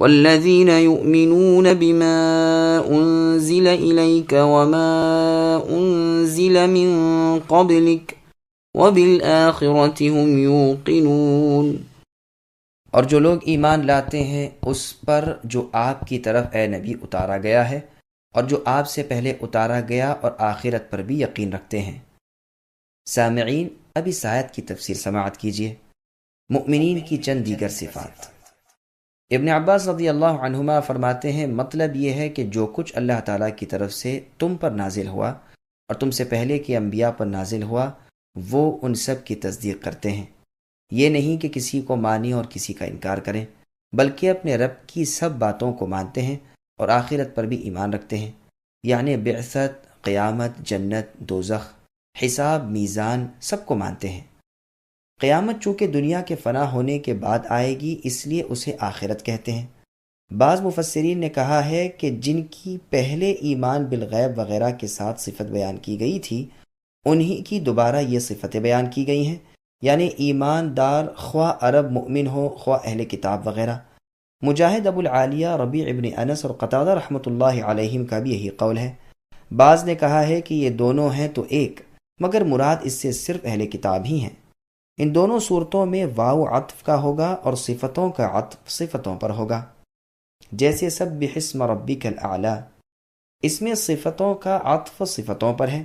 والذین یؤمنون بما انزل الیک وما انزل من قبلک وبالآخرۃ هم یوقنون، اور جو لوگ ایمان لاتے ہیں اس پر جو آپ کی طرف اے نبی اتارا گیا ہے اور جو آپ سے پہلے اتارا گیا، اور آخرت پر بھی یقین رکھتے ہیں۔ سامعین، اب اس آیت کی تفسیر سماعت کیجیے۔ مؤمنین کی چند دیگر صفات۔ ابن عباس رضی اللہ عنہما فرماتے ہیں، مطلب یہ ہے کہ جو کچھ اللہ تعالیٰ کی طرف سے تم پر نازل ہوا اور تم سے پہلے کے انبیاء پر نازل ہوا، وہ ان سب کی تصدیق کرتے ہیں۔ یہ نہیں کہ کسی کو مانی اور کسی کا انکار کریں، بلکہ اپنے رب کی سب باتوں کو مانتے ہیں اور آخرت پر بھی ایمان رکھتے ہیں، یعنی بعثت، قیامت، جنت، دوزخ، حساب، میزان، سب کو مانتے ہیں۔ قیامت چونکہ دنیا کے فنا ہونے کے بعد آئے گی، اس لیے اسے آخرت کہتے ہیں۔ بعض مفسرین نے کہا ہے کہ جن کی پہلے ایمان بالغیب وغیرہ کے ساتھ صفت بیان کی گئی تھی، انہی کی دوبارہ یہ صفتیں بیان کی گئی ہیں، یعنی ایماندار خواہ عرب مومن ہو خواہ اہل کتاب وغیرہ۔ مجاہد، ابو العالیہ، ربیع ابن انس اور قتادہ رحمۃ اللہ علیہم کا بھی یہی قول ہے۔ بعض نے کہا ہے کہ یہ دونوں ہیں تو ایک، مگر مراد اس سے صرف اہل کتاب ہی ہیں۔ ان دونوں صورتوں میں واو عطف کا ہوگا اور صفتوں کا عطف صفتوں پر ہوگا، جیسے سبح اسم ربک الاعلی، اس میں صفتوں کا عطف صفتوں پر ہے،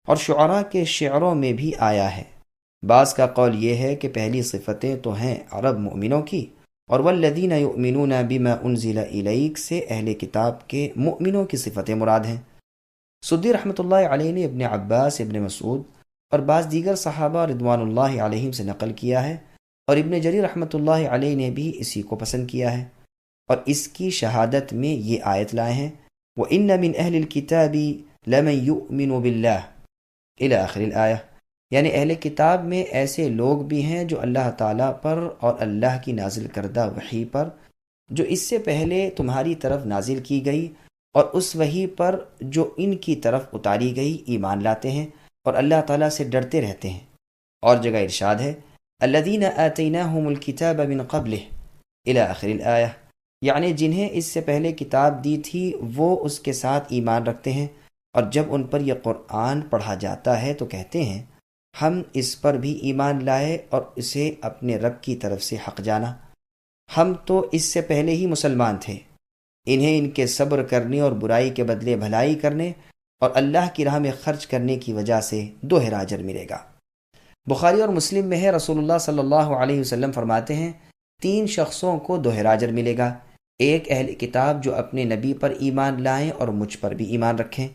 اور شعراء کے شعروں میں بھی آیا ہے۔ بعض کا قول یہ ہے کہ پہلی صفتیں تو ہیں عرب مؤمنوں کی، اور والذین یؤمنون بما انزل الیک سے اہل کتاب کے مؤمنوں کی صفتیں مراد ہیں۔ سدی رحمۃ اللہ علیہ نے ابن عباس، ابن مسعود اور بعض دیگر صحابہ رضوان اللہ علیہم سے نقل کیا ہے، اور ابن جریر رحمۃ اللہ علیہ نے بھی اسی کو پسند کیا ہے، اور اس کی شہادت میں یہ آیت لائے ہیں، وَإِنَّ مِنْ أَهْلِ الْكِتَابِ لَمَنْ يُؤْمِنُ بِاللَّهِ إِلَى آخر الآیہ، یعنی اہل کتاب میں ایسے لوگ بھی ہیں جو اللہ تعالیٰ پر اور اللہ کی نازل کردہ وحی پر جو اس سے پہلے تمہاری طرف نازل کی گئی اور اس وحی پر جو ان کی طرف اتاری گئی ایمان لاتے ہیں اور اللہ تعالیٰ سے ڈرتے رہتے ہیں۔ اور جگہ ارشاد ہے الذین آتیناہم الکتاب من قبلہ الی آخر الآیہ، یعنی جنہیں اس سے پہلے کتاب دی تھی وہ اس کے ساتھ ایمان رکھتے ہیں، اور جب ان پر یہ قرآن پڑھا جاتا ہے تو کہتے ہیں ہم اس پر بھی ایمان لائے اور اسے اپنے رب کی طرف سے حق جانا، ہم تو اس سے پہلے ہی مسلمان تھے، انہیں ان کے صبر کرنے اور برائی کے بدلے بھلائی کرنے اور اللہ کی راہ میں خرچ کرنے کی وجہ سے دوہرا اجر ملے گا۔ بخاری اور مسلم میں ہے، رسول اللہ صلی اللہ علیہ وسلم فرماتے ہیں 3 شخصوں کو دوہرا اجر ملے گا، ایک اہل کتاب جو اپنے نبی پر ایمان لائیں اور مجھ پر بھی ایمان رکھیں،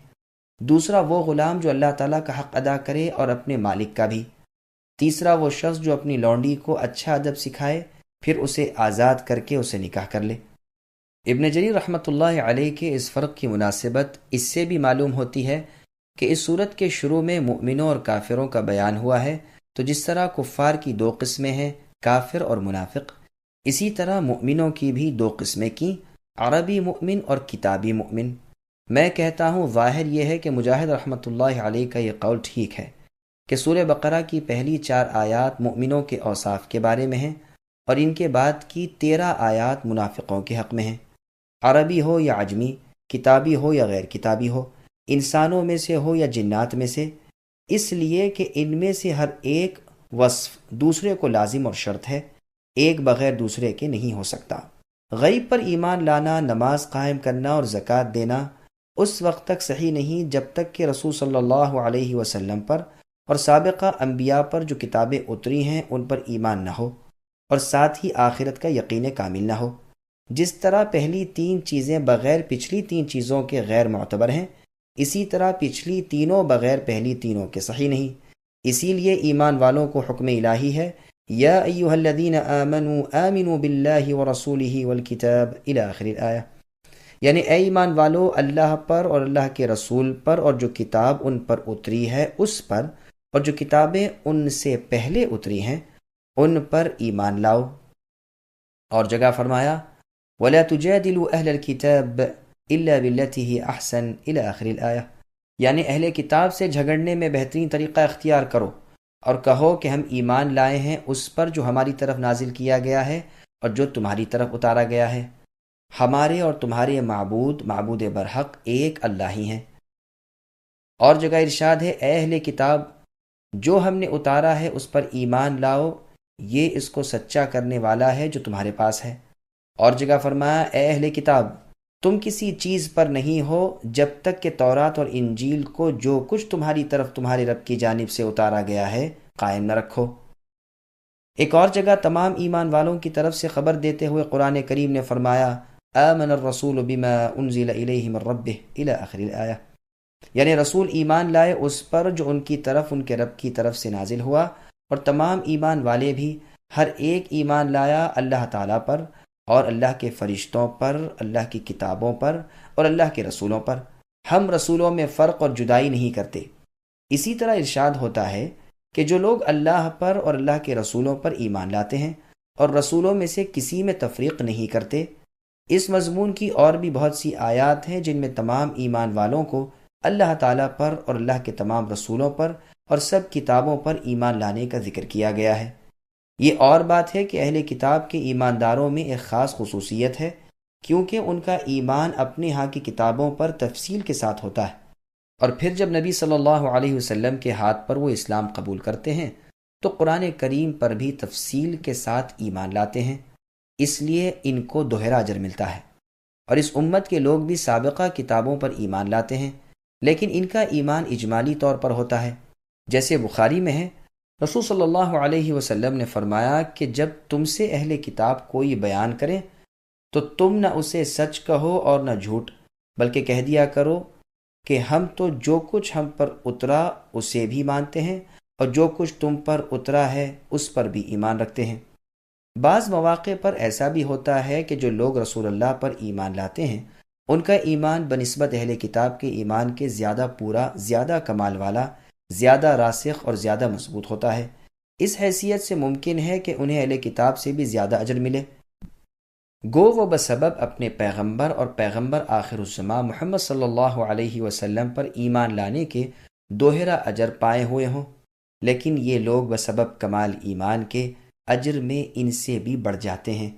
دوسرا وہ غلام جو اللہ تعالیٰ کا حق ادا کرے اور اپنے مالک کا بھی، تیسرا وہ شخص جو اپنی لونڈی کو اچھا ادب سکھائے پھر اسے آزاد کر کے اسے نکاح کر لے۔ ابن جریر رحمۃ اللہ علیہ کے اس فرق کی مناسبت اس سے بھی معلوم ہوتی ہے کہ اس صورت کے شروع میں مؤمنوں اور کافروں کا بیان ہوا ہے، تو جس طرح کفار کی 2 قسمیں ہیں، کافر اور منافق، اسی طرح مؤمنوں کی بھی 2 قسمیں کی، عربی مؤمن اور کتابی مؤمن۔ میں کہتا ہوں ظاہر یہ ہے کہ مجاہد رحمۃ اللہ علیہ کا یہ قول ٹھیک ہے کہ سورہ بقرہ کی پہلی 4 آیات مؤمنوں کے اوصاف کے بارے میں ہیں، اور ان کے بعد کی 13 آیات منافقوں کے حق میں ہیں، عربی ہو یا عجمی، کتابی ہو یا غیر کتابی ہو، انسانوں میں سے ہو یا جنات میں سے، اس لیے کہ ان میں سے ہر ایک وصف دوسرے کو لازم اور شرط ہے، ایک بغیر دوسرے کے نہیں ہو سکتا۔ غیب پر ایمان لانا، نماز قائم کرنا اور زکوٰۃ دینا اس وقت تک صحیح نہیں جب تک کہ رسول صلی اللہ علیہ وسلم پر اور سابقہ انبیاء پر جو کتابیں اتری ہیں ان پر ایمان نہ ہو، اور ساتھ ہی آخرت کا یقین کامل نہ ہو۔ جس طرح پہلی 3 چیزیں بغیر پچھلی 3 چیزوں کے غیر معتبر ہیں، اسی طرح پچھلی تینوں بغیر پہلی تینوں کے صحیح نہیں۔ اسی لیے ایمان والوں کو حکم الہی ہے، یا ایھا الذین آمنوا آمنوا باللہ ورسولہ والکتاب الی آخر الآیہ، یعنی اے ایمان والو، اللہ پر اور اللہ کے رسول پر اور جو کتاب ان پر اتری ہے اس پر، اور جو کتابیں ان سے پہلے اتری ہیں ان پر ایمان لاؤ۔ اور جگہ فرمایا وَلَا تُجَادِلُوا أَهْلَ الْكِتَابِ إِلَّا بِالَّتِي هِيَ أَحْسَنُ إِلَى آخِرِ الْآیَةِ، یعنی اہل کتاب سے جھگڑنے میں بہترین طریقہ اختیار کرو اور کہو کہ ہم ایمان لائے ہیں اس پر جو ہماری طرف نازل کیا گیا ہے اور جو تمہاری طرف اتارا گیا ہے، ہمارے اور تمہارے معبود برحق ایک اللہ ہی ہیں۔ اور جگہ ارشاد ہے، اے اہل کتاب، جو ہم نے اتارا ہے اس پر ایمان لاؤ، یہ اس کو سچا کرنے والا ہے جو تمہارے پاس ہے۔ اور جگہ فرمایا، اے اہل کتاب، تم کسی چیز پر نہیں ہو جب تک کہ تورات اور انجیل کو جو کچھ تمہاری طرف تمہارے رب کی جانب سے اتارا گیا ہے قائم نہ رکھو۔ ایک اور جگہ تمام ایمان والوں کی طرف سے خبر دیتے ہوئے قرآن کریم نے فرمایا، آمن الرسول بما انزل الیہ من ربہ الی آخر الآیہ، یعنی رسول ایمان لائے اس پر جو ان کی طرف ان کے رب کی طرف سے نازل ہوا، اور تمام ایمان والے بھی ہر ایک ایمان لایا اللہ تعالیٰ پر اور اللہ کے فرشتوں پر، اللہ کی کتابوں پر اور اللہ کے رسولوں پر۔ ہم رسولوں میں فرق اور جدائی نہیں کرتے۔ اسی طرح ارشاد ہوتا ہے کہ جو لوگ اللہ پر اور اللہ کے رسولوں پر ایمان لاتے ہیں اور رسولوں میں سے کسی میں تفریق نہیں کرتے، اس مضمون کی اور بھی بہت سی آیات ہیں جن میں تمام ایمان والوں کو اللہ تعالیٰ پر اور اللہ کے تمام رسولوں پر اور سب کتابوں پر ایمان لانے کا ذکر کیا گیا ہے۔ یہ اور بات ہے کہ اہل کتاب کے ایمانداروں میں ایک خاص خصوصیت ہے، کیونکہ ان کا ایمان اپنے ہاں کی کتابوں پر تفصیل کے ساتھ ہوتا ہے، اور پھر جب نبی صلی اللہ علیہ وسلم کے ہاتھ پر وہ اسلام قبول کرتے ہیں تو قرآن کریم پر بھی تفصیل کے ساتھ ایمان لاتے ہیں، اس لیے ان کو دوہرا اجر ملتا ہے۔ اور اس امت کے لوگ بھی سابقہ کتابوں پر ایمان لاتے ہیں، لیکن ان کا ایمان اجمالی طور پر ہوتا ہے۔ جیسے بخاری میں ہے، رسول صلی اللہ علیہ وسلم نے فرمایا کہ جب تم سے اہل کتاب کوئی بیان کرے تو تم نہ اسے سچ کہو اور نہ جھوٹ، بلکہ کہہ دیا کرو کہ ہم تو جو کچھ ہم پر اترا اسے بھی مانتے ہیں اور جو کچھ تم پر اترا ہے اس پر بھی ایمان رکھتے ہیں۔ بعض مواقع پر ایسا بھی ہوتا ہے کہ جو لوگ رسول اللہ پر ایمان لاتے ہیں ان کا ایمان بنسبت اہل کتاب کے ایمان کے زیادہ پورا، زیادہ کمال والا، زیادہ راسخ اور زیادہ مضبوط ہوتا ہے۔ اس حیثیت سے ممکن ہے کہ انہیں اہل کتاب سے بھی زیادہ اجر ملے، گو وہ بسبب اپنے پیغمبر اور پیغمبر آخر الزماں محمد صلی اللہ علیہ وسلم پر ایمان لانے کے دوہرا اجر پائے ہوئے ہوں، لیکن یہ لوگ بسبب کمال ایمان کے اجر میں ان سے بھی بڑھ جاتے ہیں۔